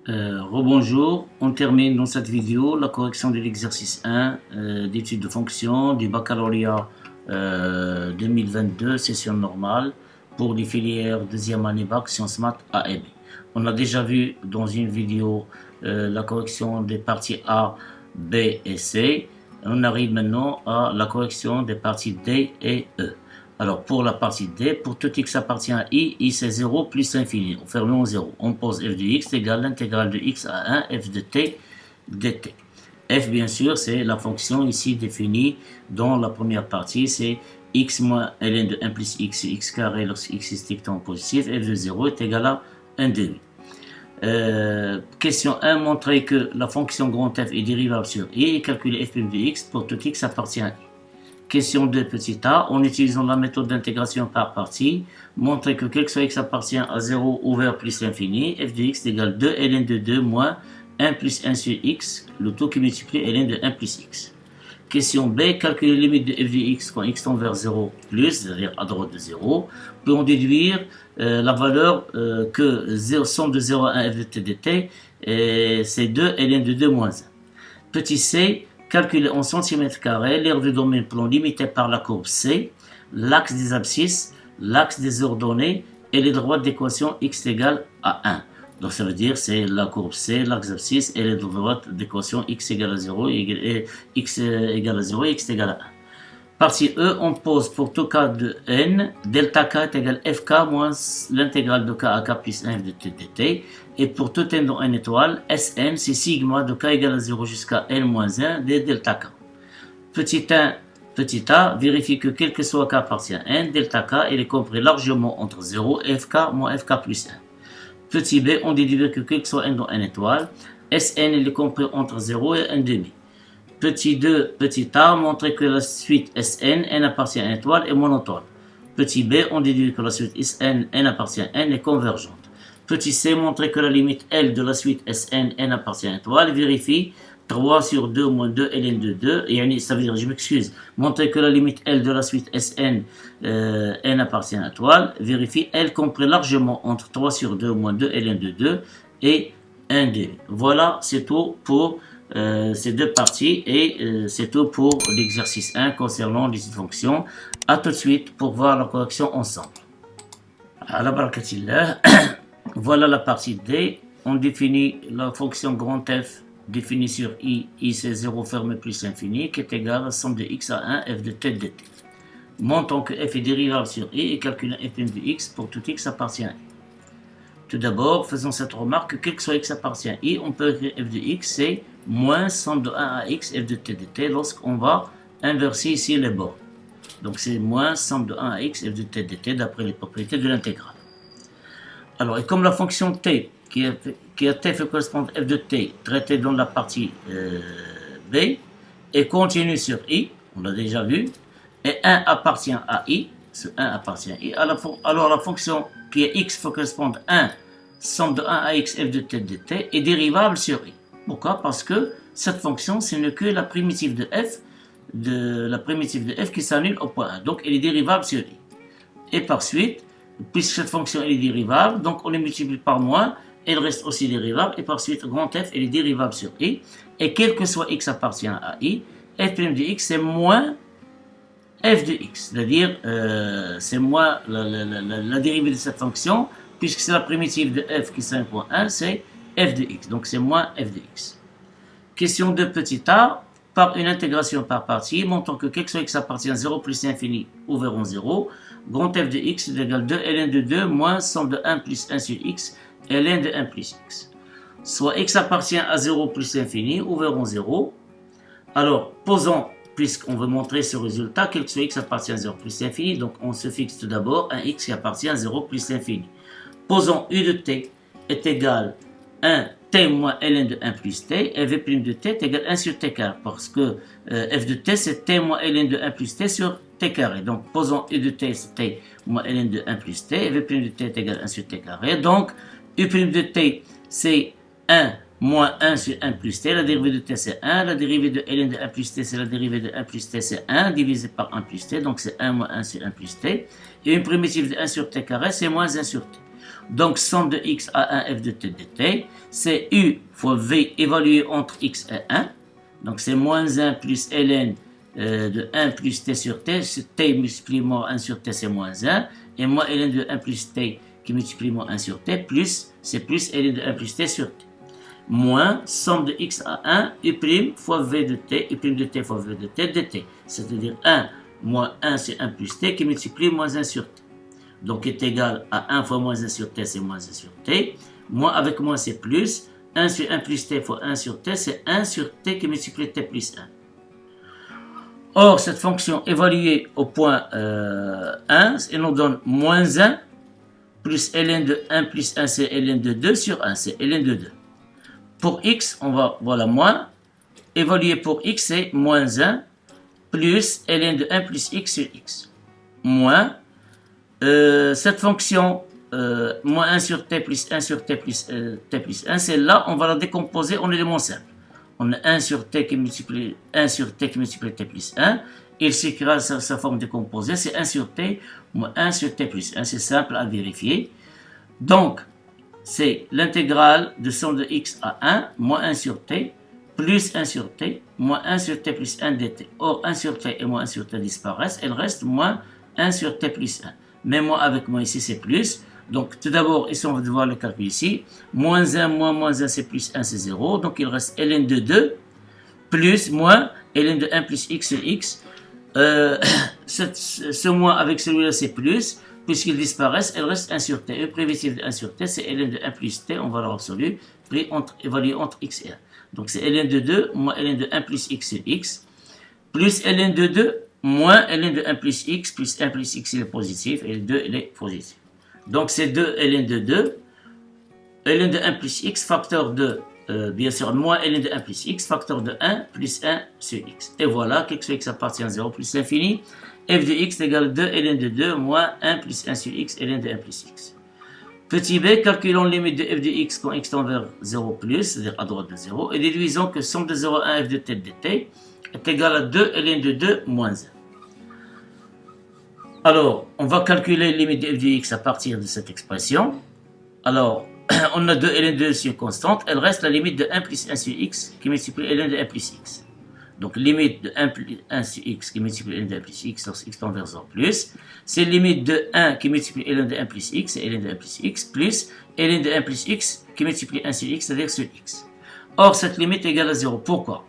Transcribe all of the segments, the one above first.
Rebonjour, on termine dans cette vidéo la correction de l'exercice 1 d'études de fonction du baccalauréat 2022, session normale, pour les filières deuxième année bac, sciences maths A et B. On a déjà vu dans une vidéo la correction des parties A, B et C. On arrive maintenant à la correction des parties D et E. Alors, pour la partie D, pour tout x appartient à i c'est 0 plus l'infini. On ferme en 0. On pose f de x égale l'intégrale de x à 1, f de t dt. F, bien sûr, c'est la fonction ici définie dans la première partie. C'est x moins ln de 1 plus x carré lorsque x est strictement positif. F de 0 est égal à 1 demi. Question 1, montrer que la fonction grand f est dérivable sur i et calculer f' de x pour tout x appartient à i. Question 2, petit a, en utilisant la méthode d'intégration par partie, montrer que quel que soit x appartient à 0 ouvert plus l'infini, f de x égale 2 ln de 2 moins 1 plus 1 sur x, le tout qui multiplie ln de 1 plus x. Question B, calculer les limites de f de x quand x tend vers 0 plus, c'est-à-dire à droite de 0. Puis on déduire la valeur que somme de 0 à 1 f de t dt, c'est 2 ln de 2 moins 1. Petit c, calculer en centimètres carrés l'aire du domaine plan limité par la courbe C, l'axe des abscisses, l'axe des ordonnées et les droites d'équation x égale à 1. Donc ça veut dire c'est la courbe C, l'axe abscisse et les droites d'équation x égale à 0 et x égale à 0 et x égale à 1. Partie E, on pose pour tout cas de n, delta k est égal à fk moins l'intégrale de k à k plus 1 f de t dt. Et pour tout n dans n étoile, Sn, c'est sigma de k égale à 0 jusqu'à n moins 1 de delta k. Petit 1, petit a, vérifie que quel que soit k appartient à n, delta k, il est compris largement entre 0 et fk moins fk plus 1. Petit b, on déduit que quel que soit n dans n étoile, Sn, il est compris entre 0 et 1 demi. Petit 2, petit a, montrer que la suite Sn, n appartient à n étoile est monotone. Petit b, on déduit que la suite Sn, n appartient à n est convergente. Petit c, montrer que la limite L de la suite Sn, n appartient à étoile, vérifie 3 sur 2 moins 2 ln de 2, et ça veut dire, je m'excuse, montrer que la limite L de la suite Sn, n appartient à étoile, vérifie L compris largement entre 3 sur 2 moins 2 ln de 2 et 1 demi. Voilà, c'est tout pour ces deux parties et c'est tout pour l'exercice 1 concernant les fonctions. A tout de suite pour voir la correction ensemble. À la barakatillah. Voilà la partie D. On définit la fonction grand F définie sur I c'est 0 fermé plus l'infini, qui est égal à la somme de x à 1, f de t dt. Montrons que f est dérivable sur I et calculons f' de x pour tout x appartient à I. Tout d'abord, faisons cette remarque que quel que soit x appartient à I, on peut écrire f de x, c'est moins somme de 1 à x, f de t dt, lorsqu'on va inverser ici les bords. Donc c'est moins somme de 1 à x, f de t dt, d'après les propriétés de l'intégrale. Alors, et comme la fonction t, qui a t fait correspondre f de t, traitée dans la partie B, est continue sur i, on l'a déjà vu, et 1 appartient à i, ce 1 appartient à i, alors la fonction qui est x fait correspondre 1, somme de 1 à x, f de t dt, est dérivable sur i. Pourquoi? Parce que cette fonction, ce n'est que la primitive de f, qui s'annule au point 1. Donc, elle est dérivable sur i. Et par suite, puisque cette fonction est dérivable, donc on les multiplie par moins, elle reste aussi dérivable, et par suite, grand f, elle est dérivable sur i, et quel que soit x appartient à i, f' de x, c'est moins f de x, c'est-à-dire c'est moins la dérivée de cette fonction, puisque c'est la primitive de f qui est 5.1, c'est f de x, donc c'est moins f de x. Question de petit a, par une intégration par partie, montrant que quel que soit x appartient à 0 plus l'infini ouvert en 0, grand f de x est égal à 2 ln de 2 moins somme de 1 plus 1 sur x, ln de 1 plus x. Soit x appartient à 0 plus l'infini ouvert en 0. Alors, posons, puisqu'on veut montrer ce résultat, quel que soit x appartient à 0 plus l'infini, donc on se fixe tout d'abord un x qui appartient à 0 plus l'infini. Posons u de t est égal à 1 t moins ln de 1 plus t, et v' de t est égal à 1 sur t carré, parce que f de t c'est t moins ln de 1 plus t sur t carré. Donc posons u de t c'est t moins ln de 1 plus t, et v' de t est égal à 1 sur t carré. Donc u' de t c'est 1 moins 1 sur 1 plus t, la dérivée de t c'est 1, la dérivée de ln de 1 plus t c'est la dérivée de 1 plus t c'est 1 divisé par 1 plus t, donc c'est 1 moins 1 sur 1 plus t, et une primitive de 1 sur t carré c'est moins 1 sur t. Donc, somme de x à 1 f de t dt, c'est u fois v évalué entre x et 1. Donc, c'est moins 1 plus ln de 1 plus t sur t. T multiplié moins 1 sur t, c'est moins 1. Et moins ln de 1 plus t qui multiplie moins 1 sur t, plus, c'est plus ln de 1 plus t sur t. Moins somme de x à 1, u' fois v de t, u' de t fois v de t dt. C'est-à-dire 1 moins 1, c'est 1 plus t qui multiplie moins 1 sur t. Donc est égal à 1 fois moins 1 sur t, c'est moins 1 sur t. Moins avec moins, c'est plus. 1 sur 1 plus t fois 1 sur t, c'est 1 sur t qui multiplie t plus 1. Or, cette fonction évaluée au point 1, elle nous donne moins 1 plus ln de 1 plus 1, c'est ln de 2 sur 1, c'est ln de 2. Pour x, on va, voilà, moins. Évalué pour x, c'est moins 1 plus ln de 1 plus x sur x. Moins, cette fonction, moins 1 sur t plus 1 sur t plus 1, celle-là, on va la décomposer en éléments simples. On a 1 sur t qui multiplie 1 sur t qui multiplie t plus 1. Il s'écrira sa forme décomposée, c'est 1 sur t moins 1 sur t plus 1. C'est simple à vérifier. Donc, c'est l'intégrale de somme de x à 1 moins 1 sur t plus 1 sur t moins 1 sur t plus 1 dt. Or, 1 sur t et moins 1 sur t disparaissent. Il reste moins 1 sur t plus 1. Mais moins avec moins ici, c'est plus. Donc, tout d'abord, ici, on va devoir le calculer ici. Moins 1 moins moins 1, c'est plus 1, c'est 0. Donc, il reste ln de 2 plus moins ln de 1 plus x sur x. Ce moins avec celui-là, c'est plus. Puisqu'ils disparaissent, il reste 1 sur t. E prévisible de 1 sur t, c'est ln de 1 plus t en valeur absolue, évalué entre x et 1. Donc, c'est ln de 2 moins ln de 1 plus x sur x, plus ln de 2 moins ln de 1 plus x, plus 1 plus x, il est positif, et le 2, il est positif. Donc, c'est 2 ln de 2, ln de 1 plus x, facteur de, bien sûr, moins ln de 1 plus x, facteur de 1 plus 1 sur x. Et voilà, quelque chose x appartient à 0 plus l'infini. F de x égale 2 ln de 2 moins 1 plus 1 sur x ln de 1 plus x. Petit b, calculons la limite de f de x quand x tend vers 0 plus, c'est-à-dire à droite de 0, et déduisons que somme de 0 à 1 f de t dt est égale à 2 ln de 2 moins 1. Alors, on va calculer la limite de f de x à partir de cette expression. Alors, on a 2 ln de 2 sur constante, elle reste la limite de 1 plus 1 sur x qui multiplie ln de 1 plus x. Donc, limite de 1 plus 1 sur x qui multiplie ln de 1 plus x lorsque x tend vers 0 plus. C'est limite de 1 qui multiplie ln de 1 plus x, c'est ln de 1 plus x, plus ln de 1 plus x qui multiplie 1 sur x, c'est-à-dire sur x. Or, cette limite est égale à 0. Pourquoi?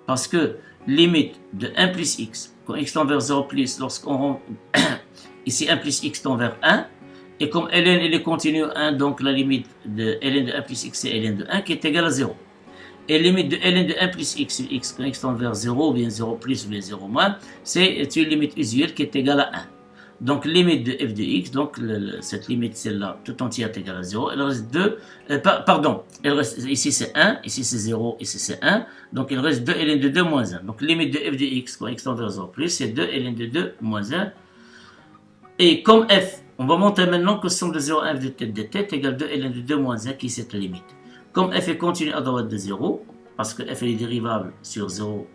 Parce que limite de 1 plus x, quand x tend vers 0 plus, lorsqu'on rend ici 1 plus x tend vers 1, et comme ln il est continu 1, donc la limite de ln de 1 plus x, c'est ln de 1 qui est égale à 0. Et limite de ln de 1 plus x sur x, quand x tend vers 0, ou bien 0 plus, ou bien 0 moins, c'est une limite usuelle qui est égale à 1. Donc, limite de f de x, donc cette limite, celle-là, tout entière est égale à 0. Il reste 2, il reste, ici c'est 1, ici c'est 0, ici c'est 1. Donc, il reste 2 ln de 2 moins 1. Donc, limite de f de x, quand x tend vers 0 plus, c'est 2 ln de 2 moins 1. Et comme f, on va montrer maintenant que somme de 0 à f de t dt est égale à 2 ln de 2 moins 1, qui est cette limite. Comme f est continu à droite de 0, parce que f est dérivable sur 0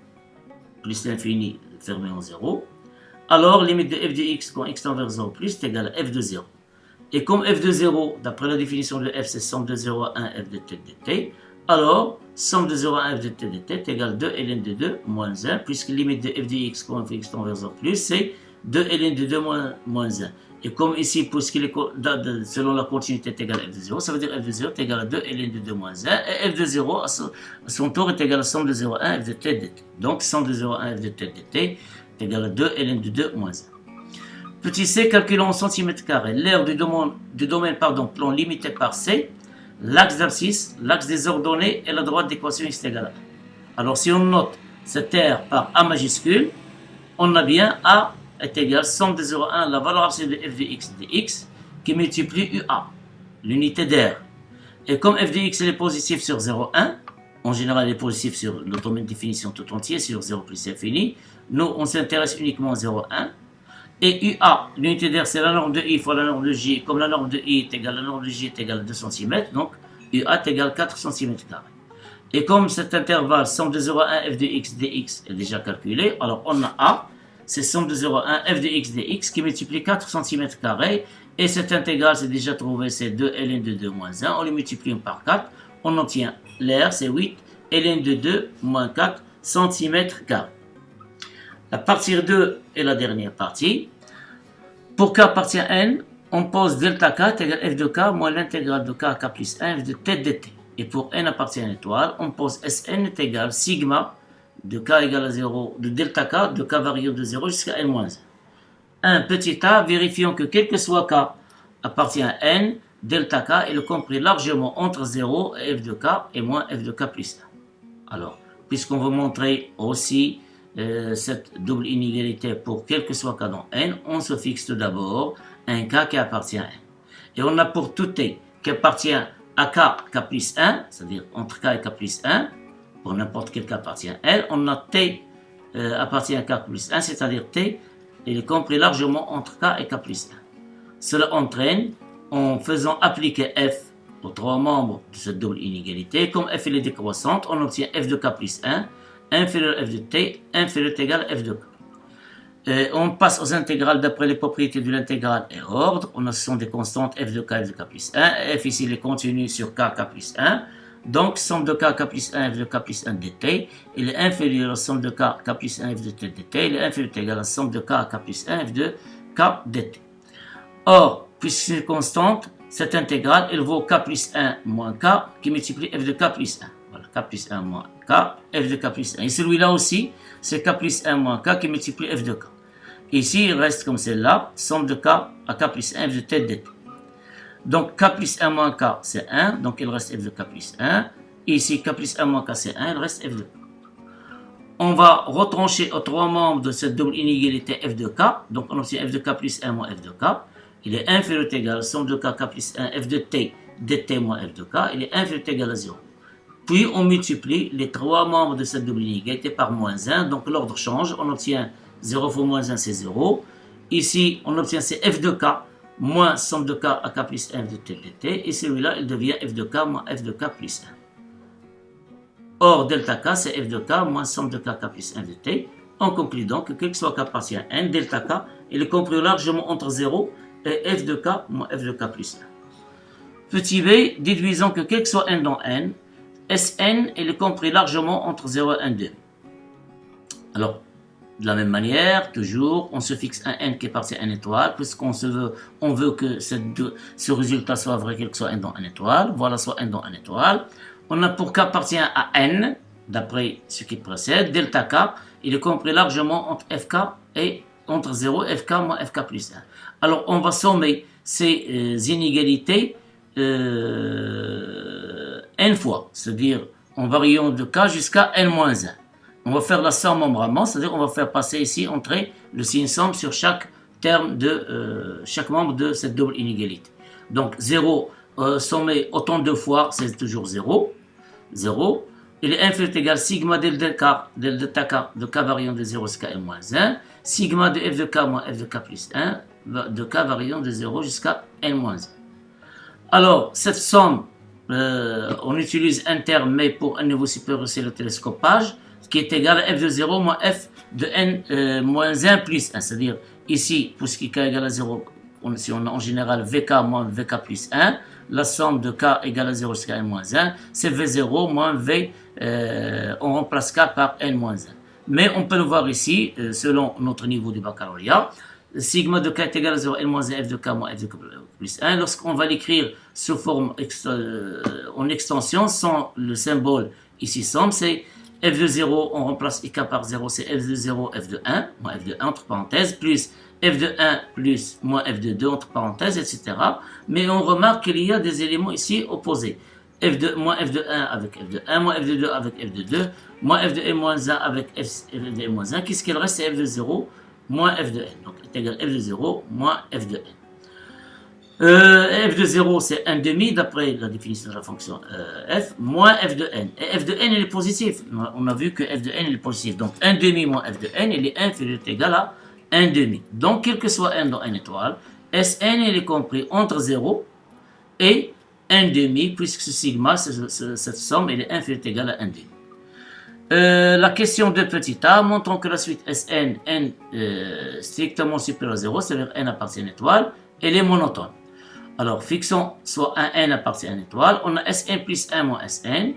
plus l'infini fermé en 0, alors limite de f de x quand x tend vers 0 plus est égal à f de 0. Et comme f de 0, d'après la définition de f, c'est somme de 0 à 1 f de t dt, alors somme de 0 à 1 f de t dt est égal à 2 ln de 2 moins 1, puisque limite de f de x quand x tend vers 0 plus, c'est 2 ln de 2 moins 1. Et comme ici, puisqu'il est selon la continuité est égal à f de 0, ça veut dire f de 0 est égal à 2 ln de 2 moins 1, et f de 0 à son tour est égal à somme de 0 à 1 f de t dt. Donc somme de 0 à 1 f de t dt est égal à 2 ln de 2 moins 1. Petit c, calculons en centimètres carrés l'aire du domaine plan limité par c, l'axe d'abscisse, l'axe des ordonnées et la droite d'équation x est égal à 1. Alors si on note cette aire par a majuscule, on a bien a est égal à somme de 0 à 1, la valeur absolue de f de x dx qui multiplie UA, l'unité d'aire. Et comme f de x est positif sur 0, 1, en général il est positif sur le domaine de définition tout entier, sur 0 plus infini, nous on s'intéresse uniquement à 0, 1. Et UA, l'unité d'aire, c'est la norme de I fois la norme de J, comme la norme de I est égale à la norme de J est égale à 2 cm, donc UA est égal à 4 cm². Et comme cet intervalle somme de 0 à 1 f de x dx est déjà calculé, alors on a A c'est somme de 0 à 1 f de x dx qui multiplie 4 cm². Et cette intégrale, c'est déjà trouvé, c'est 2 ln de 2 moins 1. On les multiplie par 4. On obtient l'air, c'est 8 ln de 2 moins 4 cm². La partie 2 est la dernière partie. Pour k appartient à n, on pose delta k est égal à f de k moins l'intégrale de k à k plus 1 f de t dt. Et pour n appartient à une étoile, on pose Sn est égal sigma de k égale à 0, de delta k, de k variant de 0 jusqu'à n-1. Un petit a, vérifions que quel que soit k appartient à n, delta k est le compris largement entre 0 et f de k et moins f de k plus 1. Alors, puisqu'on veut montrer aussi cette double inégalité pour quel que soit k dans n, on se fixe tout d'abord un k qui appartient à n. Et on a pour tout t qui appartient à k plus 1, c'est-à-dire entre k et k plus 1, pour n'importe quel k appartient à n, on a t appartient à k plus 1, c'est-à-dire t, il est compris largement entre k et k plus 1. Cela entraîne, en faisant appliquer f aux trois membres de cette double inégalité, comme f est décroissante, on obtient f de k plus 1, inférieur à f de t, inférieur ou égal à f de k. On passe aux intégrales d'après les propriétés de l'intégrale et ordre. On a ce sont des constantes f de k plus 1. F ici il est continu sur k plus 1. Donc somme de k plus 1 f de k plus 1 dt. Il est inférieur à la somme de k plus 1 f de t dt. Il est inférieur ou égal à la somme de k plus 1 f de k dt. Or, puisque c'est une constante, cette intégrale elle vaut k plus 1 moins k qui multiplie f de k plus 1. Voilà, k plus 1 moins k, f de k plus 1. Et celui-là aussi, c'est k plus 1 moins k qui multiplie f de k. Ici, il reste comme celle-là, somme de k à k plus 1 f de t dt. Donc, k plus 1 moins k, c'est 1, donc il reste f de k plus 1. Ici, k plus 1 moins k, c'est 1, il reste f de k. On va retrancher aux trois membres de cette double inégalité f de k. Donc, on obtient f de k plus 1 moins f de k. Il est inférieur ou égal à la somme de k plus 1 f de t dt moins f de k. Il est inférieur ou égal à 0. Puis, on multiplie les trois membres de cette double inégalité par moins 1. Donc, l'ordre change. On obtient 0 fois moins 1, c'est 0. Ici, on obtient c'est f de k moins somme de k à k plus 1 f de t dt. Et celui-là, il devient f de k moins f de k plus 1. Or, delta k, c'est f de k moins somme de k plus 1 f de t. On conclut donc que quel que soit k appartient à n, delta k, il est compris largement entre 0 et f de k moins f de k plus 1. Petit b, déduisons que quel que soit n dans n, Sn il est compris largement entre 0 et 1 demi. Alors, de la même manière, toujours, on se fixe un n qui appartient à une étoile, on veut que ce résultat soit vrai, quel que soit n dans une étoile. Voilà, soit n dans une étoile. On a pour k appartient à n, d'après ce qui précède, delta k, il est compris largement entre fk et entre 0 et fk moins fk plus 1. Alors, on va sommer ces inégalités n fois, c'est-à-dire en variant de k jusqu'à n-1. On va faire la somme membrement, c'est-à-dire on va faire passer ici, entrer le signe somme sur chaque terme de chaque membre de cette double inégalité. Donc 0 sommé autant de fois, c'est toujours 0. 0. Il est inférieur ou égal sigma del delta k de k variant de 0 jusqu'à n-1. Sigma de f de k moins f de k plus 1 de k variant de 0 jusqu'à n-1. Alors, cette somme, on utilise un terme, mais pour un niveau supérieur, c'est le télescopage, qui est égal à f de 0 moins f de n moins 1 plus 1. C'est-à-dire, ici, puisque k égale à 0, si on a en général vk moins vk plus 1, la somme de k égale à 0 jusqu'à n moins 1, c'est v0 moins v, on remplace k par n moins 1. Mais on peut le voir ici, selon notre niveau du baccalauréat, sigma de k est égal à 0, n moins 1, f de k moins f de k plus 1. Lorsqu'on va l'écrire sous forme en extension, sans le symbole ici somme, c'est f de 0, on remplace ik par 0, c'est f de 0, f de 1, moins f de 1 entre parenthèses, plus f de 1 plus moins f de 2 entre parenthèses, etc. Mais on remarque qu'il y a des éléments ici opposés. Moins f de 1 avec f de 1, moins f de 2 avec f de 2, moins f de n moins 1 avec f de n moins 1. Qu'est-ce qu'il reste? C'est f de 0 moins f de n. Donc, est égal à f de 0 moins f de n. F de 0, c'est 1 demi, d'après la définition de la fonction f, moins f de n. Et f de n, il est positif. On a vu que f de n, il est positif. Donc, 1 demi moins f de n, il est inférieur ou égal à 1 demi. Donc, quel que soit n dans n étoile, Sn, il est compris entre 0 et 1 demi, puisque ce sigma, cette somme, elle est inférieure ou égale à 1 demi. La question de petit a, montrons que la suite Sn, n strictement supérieur à 0, c'est-à-dire n appartient à une étoile, elle est monotone. Alors, fixons soit un n appartient à une étoile, on a Sn plus 1 moins Sn.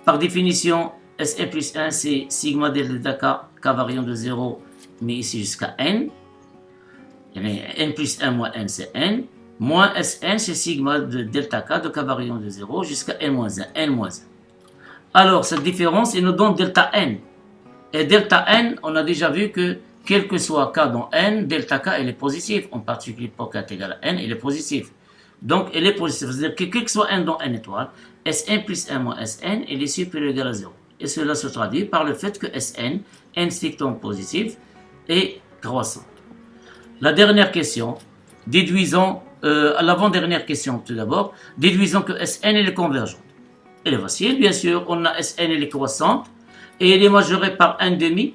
Par définition, Sn plus 1, c'est sigma delta k variant de 0, mais ici jusqu'à n. N plus 1 moins n, c'est n. Moins Sn, c'est sigma de delta k de k variant de 0 jusqu'à n moins 1, n moins 1. Alors, cette différence, elle nous donne delta n. Et delta n, on a déjà vu que, quel que soit k dans n, delta k, elle est positive. En particulier, pour k est égal à n, elle est positive. Donc, elle est positive. C'est-à-dire que, quel que soit n dans n étoile, Sn plus 1 moins Sn, elle est supérieure ou égale à 0. Et cela se traduit par le fait que Sn, n strictement positive, est croissante. La dernière question, déduisons, l'avant-dernière question tout d'abord, déduisons que Sn est convergente. Elle est facile, bien sûr, on a Sn, elle est croissante, et elle est majorée par 1,5,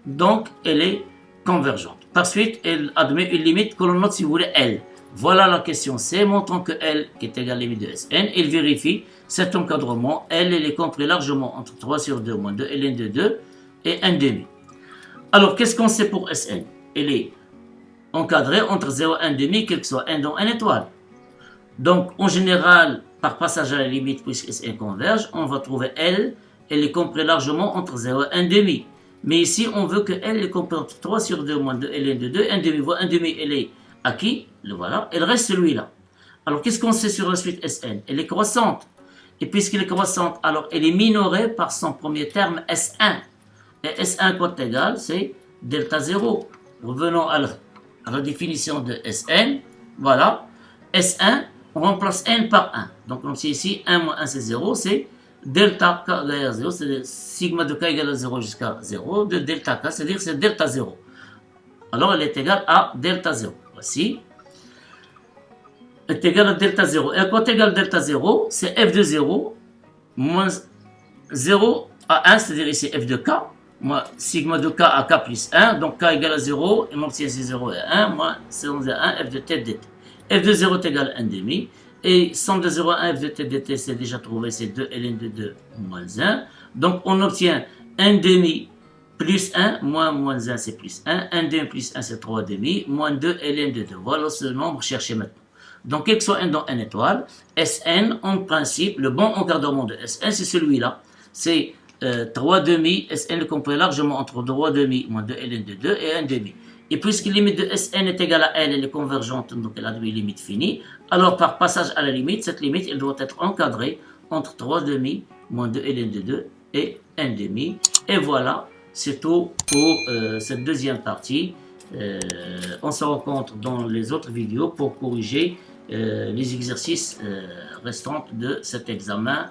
donc elle est convergente. Par suite, elle admet une limite que l'on note, si vous voulez, L. Voilà la question C, montrant que L, qui est égale à la limite de Sn, il vérifie cet encadrement, L, elle est compris largement entre 3 sur 2 moins 2, ln de 2, et 1,5. Alors, qu'est-ce qu'on sait pour Sn? Elle est encadrée entre 0 et 1,5, quel que soit n dans n étoile. Donc, en général, par passage à la limite, puisque Sn converge, on va trouver L, elle est comprise largement entre 0 et 1,5. Mais ici, on veut que L est comprise entre 3 sur 2 moins 2, ln de 2, 1,5. Voilà, 1,5, elle est acquis, le voilà, elle reste celui-là. Alors, qu'est-ce qu'on sait sur la suite Sn? Elle est croissante. Et puisqu'elle est croissante, alors elle est minorée par son premier terme S1. Et S1 quoi égal, c'est delta 0. Revenons à la définition de Sn. Voilà. S1, on remplace n par 1. Donc, comme c'est ici, 1 moins 1, c'est 0. C'est delta k égale à 0. C'est sigma de k égale à 0 jusqu'à 0 de delta k, c'est-à-dire c'est delta 0. Alors, elle est égale à delta 0. Voici. Elle est égale à delta 0. Et à quoi est égal delta 0? C'est f de 0 moins 0 à 1, c'est-à-dire ici f de k. Moins sigma de k à k plus 1. Donc, k égale à 0. Et on obtient ici 0 et 1. Moins 0 et 1, f de t dt. F de 0 est égal à 1,5. Et somme de 0 à 1, f de t dt, c'est déjà trouvé, c'est 2 ln de 2 moins 1. Donc, on obtient 1,5 plus 1, moins 1, c'est plus 1. 1,5 plus 1, c'est 3,5. Moins 2 ln de 2. Voilà ce nombre cherché maintenant. Donc, quel que soit n dans n étoile, Sn, en principe, le bon encadrement de Sn, c'est celui-là. C'est 3,5. Sn est compris largement entre 3,5 moins 2 ln de 2 et 1,5. Et puisque la limite de Sn est égale à L, elle est convergente, donc elle a une limite finie, alors par passage à la limite, cette limite, elle doit être encadrée entre 3,5 moins 2 ln de 2 et 1,5. Et voilà, c'est tout pour cette deuxième partie. On se rencontre dans les autres vidéos pour corriger les exercices restants de cet examen.